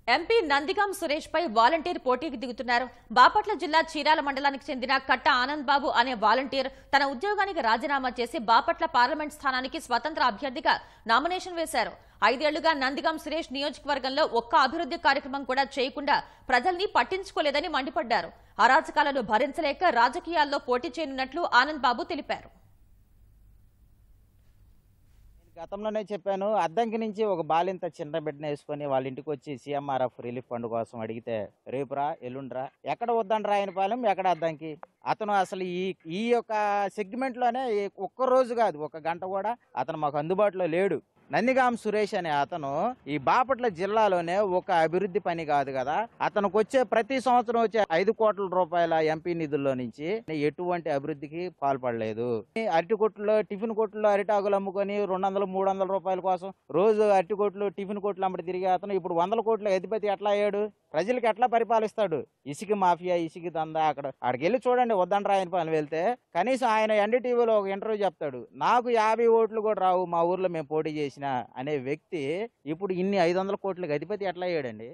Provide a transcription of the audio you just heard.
MP Nandigam Suresh పై volunteer పోటీకి దిగుతున్నారు. బాపట్ల జిల్లా చీరాల మండలానికి చెందిన కట్ట ఆనంద్ బాబు అనే వాలంటీర్ తన ఉద్యోగానికి రాజీనామా చేసి బాపట్ల పార్లమెంట్ స్థానానికి స్వతంత్ర అభ్యర్థిగా నామినేషన్ వేశారు. 5 ఏళ్లుగా నందిగాం సురేష్ నియోజకవర్గంలో ఒక్క అభివృద్ధి కార్యక్రమం కూడా చేయకుండా ప్రజల్ని పట్టించుకోలేదని మండిపడ్డారు. అరాచకాలను భరించలేక రాజకీయాల్లో పోటీ చేయనున్నట్లు ఆనంద్ బాబు తెలిపారు. గతంలోనే చెప్పాను. అద్దంకి నుంచి ఒక బాలింత చిన్న బిడ్డను వేసుకొని వాళ్ళ ఇంటికి వచ్చి సీఎంఆర్ఎఫ్ రిలీఫ్ ఫండ్ కోసం అడిగితే రేపురా ఎల్లుండ్రా ఎక్కడ వద్దండ్రా ఆయన పాలెం ఎక్కడ అద్దంకి అతను అసలు ఈ యొక్క సెగ్మెంట్ లోనే ఒక్క రోజు కాదు ఒక గంట కూడా అతను మాకు అందుబాటులో లేడు. నందిగాం సురేష్ అనే అతను ఈ బాపట్ల జిల్లాలోనే ఒక అభివృద్ధి పని కాదు కదా, అతనికి వచ్చే ప్రతి సంవత్సరం వచ్చే 5 కోట్ల రూపాయల ఎంపీ నిధుల్లో నుంచి ఎటువంటి అభివృద్ధికి పాల్పడలేదు. అరటి కొట్లో టిఫిన్ కొట్లో అరిటాకులు అమ్ముకొని 200-300 రూపాయల కోసం రోజు అరటి కొట్లు టిఫిన్ కొట్లు అమ్మడి తిరిగే అతను ఇప్పుడు 100 కోట్ల అధిపతి ఎట్లా అయ్యాడు? ప్రజలకు ఎట్లా పరిపాలిస్తాడు? ఇసుక మాఫియా, ఇసుక దందా. అక్కడికి వెళ్ళి చూడండి, వద్దంటారా ఆయన పని వెళ్తే. కనీసం ఆయన ఎన్డీటీవీలో ఒక ఇంటర్వ్యూ చెప్తాడు, నాకు 50 ఓట్లు కూడా రావు మా ఊర్లో మేము పోటీ చేసిన అనే వ్యక్తి ఇప్పుడు ఇన్ని 500 కోట్లకి అధిపతి ఎట్లా అయ్యాడండి?